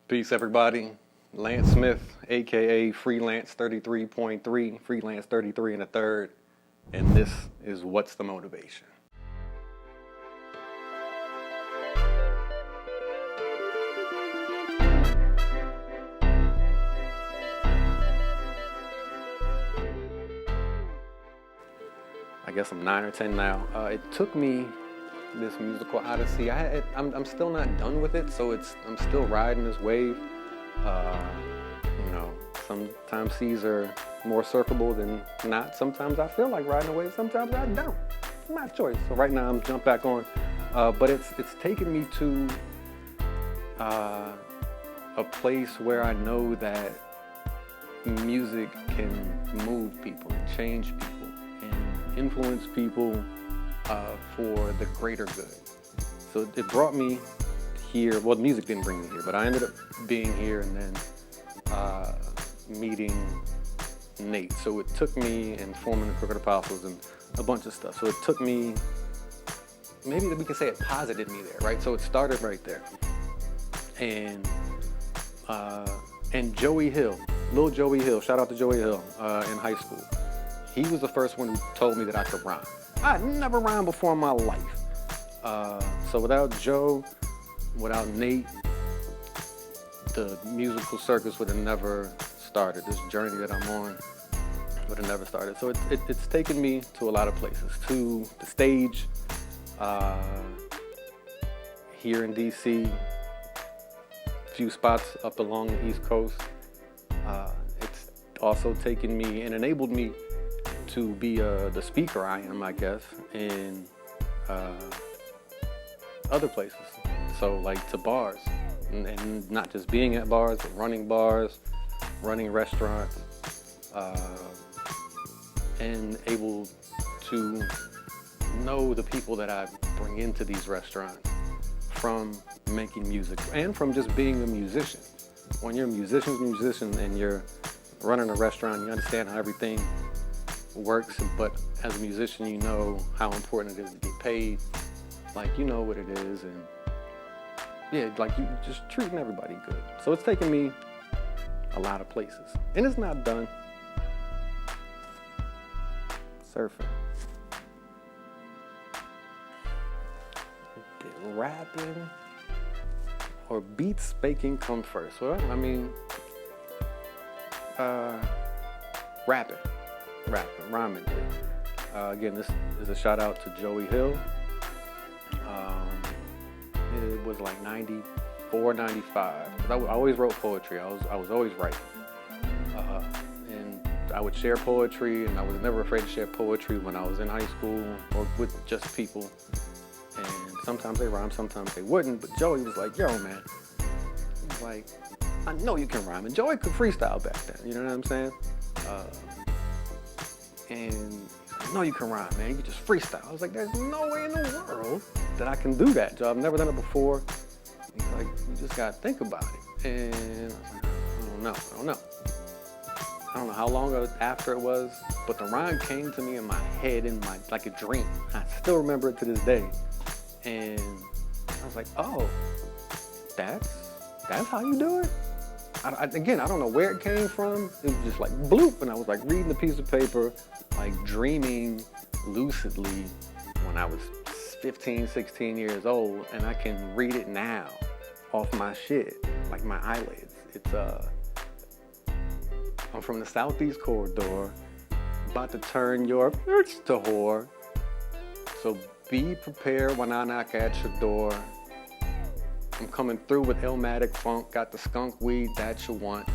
Peace, everybody. Lance Smith, aka FREELANCE333.3, FREELANCE33 and a third, and this is What's the Motivation? I guess I'm 9 or 10 now. It took me this musical odyssey. I'm still not done with it, so I'm still riding this wave. Sometimes seas are more surfable than not. Sometimes I feel like riding a wave, sometimes I don't. It's my choice. So right now I'm jumped back on, but it's taken me to a place where I know that music can move people and change people and influence people for the greater good. So it brought me here. Well, music didn't bring me here, but I ended up being here and then meeting Nate. So it took me and forming the Crooked Apostles and a bunch of stuff. So it took me, maybe we can say it posited me there, right? So it started right there. And Joey Hill, little Joey Hill, shout out to Joey Hill in high school. He was the first one who told me that I could rhyme. I'd never rhymed before in my life. So without Joe, without Nate, the musical circus would have never started. This journey that I'm on would have never started. So it's taken me to a lot of places, to the stage here in DC, a few spots up along the East Coast. It's also taken me and enabled me to be the speaker I am, I guess, in other places. So like to bars, and not just being at bars, but running restaurants, and able to know the people that I bring into these restaurants from making music and from just being a musician. When you're a musician and you're running a restaurant, you understand how everything works, but as a musician, you know how important it is to get paid. Like, you know what it is, and yeah, like you just treating everybody good. So it's taken me a lot of places, and it's not done. Surfing, did rapping or beats baking come first? Well, I mean, rhyming. Again, this is a shout out to Joey Hill. It was like 94, 95. I always wrote poetry. I was always writing. And I would share poetry, and I was never afraid to share poetry when I was in high school or with just people. And sometimes they rhyme, sometimes they wouldn't. But Joey was like, yo, man. He was like, I know you can rhyme. And Joey could freestyle back then, you know what I'm saying? And I know you can rhyme, man. You can just freestyle. I was like, there's no way in the world that I can do that. So I've never done it before. He's like, you just gotta think about it. And I was like, I don't know. I don't know how long after it was, but the rhyme came to me in my head, like a dream. I still remember it to this day. And I was like, oh, that's how you do it? Again, I don't know where it came from. It was just like bloop, and I was like reading a piece of paper, like dreaming lucidly when I was 15, 16 years old, and I can read it now off my shit, like my eyelids. It's I'm from the Southeast Corridor, about to turn your bitch to whore. So be prepared when I knock at your door. I'm coming through with Illmatic funk, got the skunk weed that you want.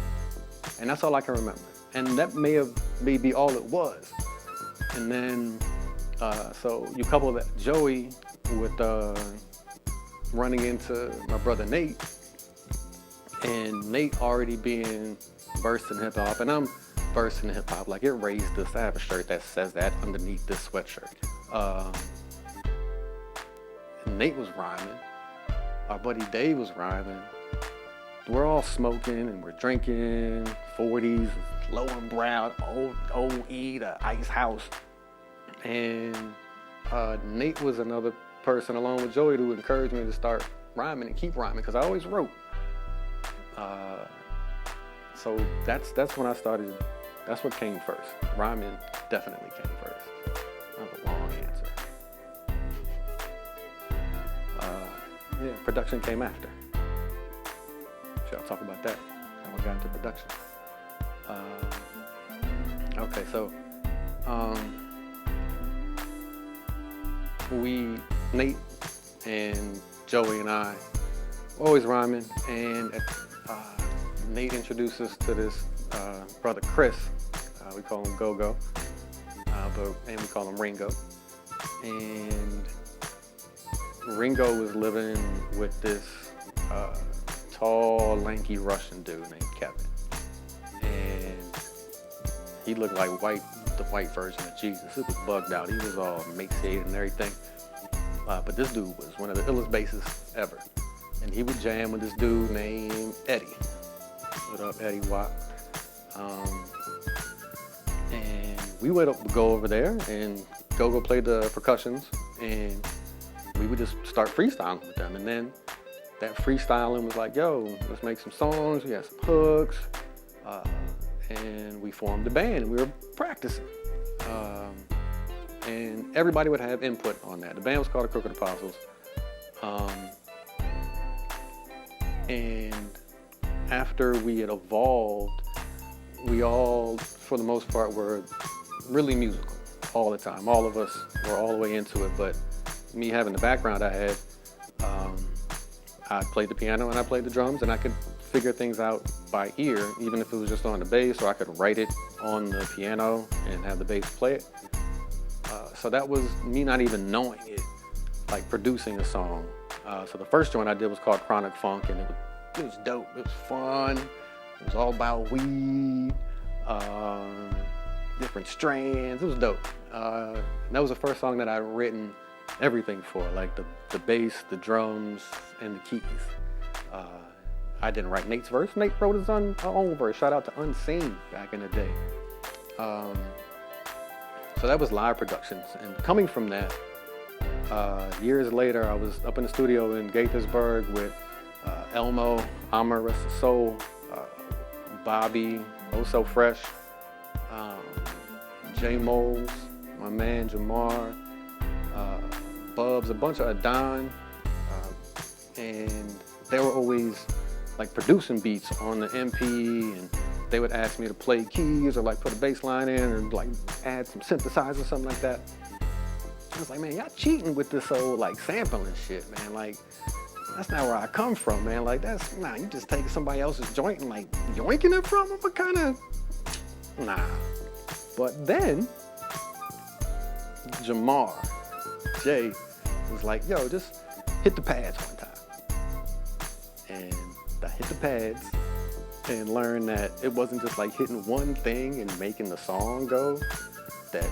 And that's all I can remember. And that may be all it was. And then, so you couple that Joey with running into my brother Nate, and Nate already being versed in hip hop, and I'm versed in hip hop. Like, it raised us. I have a shirt that says that underneath this sweatshirt. Nate was rhyming. Our buddy Dave was rhyming. We're all smoking and we're drinking 40s, low and brown, old E, the Ice House. And Nate was another person along with Joey to encourage me to start rhyming and keep rhyming, because I always wrote. So that's when I started. That's what came first. Rhyming definitely came first. That's a long answer. Yeah, production came after. Should I talk about that? How I got into production. Okay, so Nate and Joey and I were always rhyming, and Nate introduced us to this brother Chris. We call him Go-Go, and we call him Ringo. And Ringo was living with this tall, lanky Russian dude named Kevin. And he looked like the white version of Jesus. It was bugged out. He was all emaciated and everything. But this dude was one of the illest bassists ever. And he would jam with this dude named Eddie. What up, Eddie Watt? And we would go over there and Go-Go played the percussions, and we would just start freestyling with them. And then that freestyling was like, yo, let's make some songs. We had some hooks. And we formed a band, and we were practicing. And everybody would have input on that. The band was called the Crooked Apostles. And after we had evolved, we all, for the most part, were really musical all the time. All of us were all the way into it, but me having the background I had, I played the piano and I played the drums, and I could figure things out by ear, even if it was just on the bass, or I could write it on the piano and have the bass play it. So that was me not even knowing it, like producing a song. So the first joint I did was called Chronic Funk, and it was dope. It was fun. It was all about weed, different strands. It was dope. And that was the first song that I'd written everything for, like the bass, the drums, and the keys. I didn't write Nate's verse. Nate wrote his own verse. Shout out to Unseen back in the day. So that was live productions. And coming from that, years later, I was up in the studio in Gaithersburg with Elmo, Amar, Rest of Soul, Bobby, Oh So Fresh, J Moles, my man Jamar, Bubs, a bunch of Adon, and they were always like producing beats on the MP, and they would ask me to play keys or like put a bass line in or like add some synthesizer or something like that. I was like, man, y'all cheating with this old like sampling shit, man. Like, that's not where I come from, man. Like, you just take somebody else's joint and like yoinking it from them, but kind of, nah. But then, Jamar, Jay, was like, yo, just hit the pads one time. And I hit the pads and learned that it wasn't just like hitting one thing and making the song go, that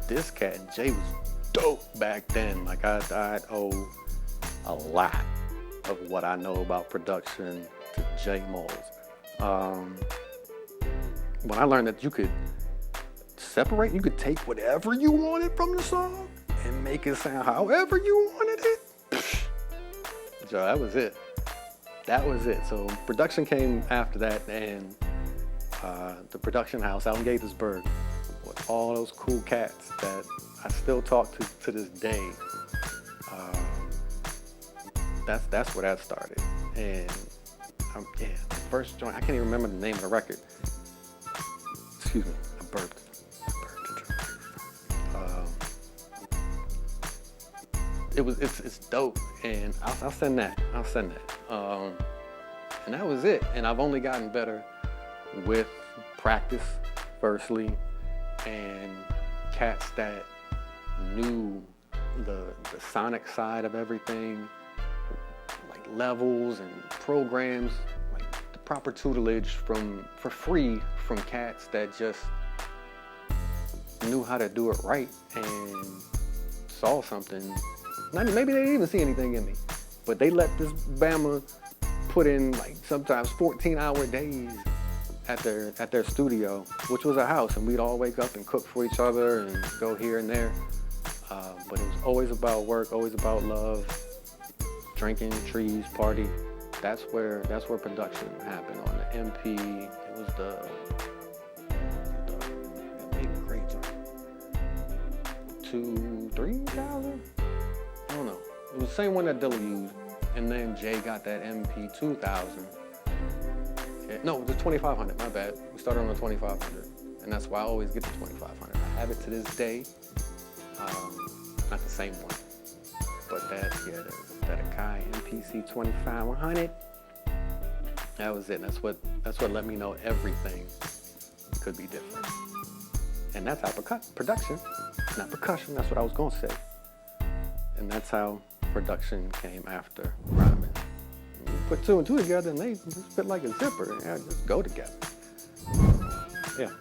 this cat, Jay, was dope back then. Like, I owe a lot of what I know about production to J Moles. When I learned that you could separate, you could take whatever you wanted from the song and make it sound however you wanted it, Joe, that was it. That was it. So production came after that, and the production house out in Gaithersburg with all those cool cats that I still talk to this day. That's where that started. And yeah, the first joint, I can't even remember the name of the record. Excuse me, I burped. It's dope, and I'll send that. And that was it. And I've only gotten better with practice, firstly, and cats that knew the sonic side of everything, like levels and programs, like the proper tutelage for free from cats that just knew how to do it right and saw something. Maybe they didn't even see anything in me, but they let this Bama put in like sometimes 14-hour days at their studio, which was a house, and we'd all wake up and cook for each other and go here and there. But it was always about work, always about love, drinking, trees, party. that's where production happened on the MP. It was the big great joint. 3,000? I don't know. It was the same one that Dilla used, and then Jay got that MP 2000. No, the 2500. My bad. We started on the 2500, and that's why I always get the 2500. I have it to this day. Not the same one, but that Akai MPC 2500. That was it. That's what let me know everything could be different. And that's how production, not percussion. That's what I was gonna say. And that's how production came after rhyming. You put two and two together, and they just fit like a zipper. And just go together. Yeah.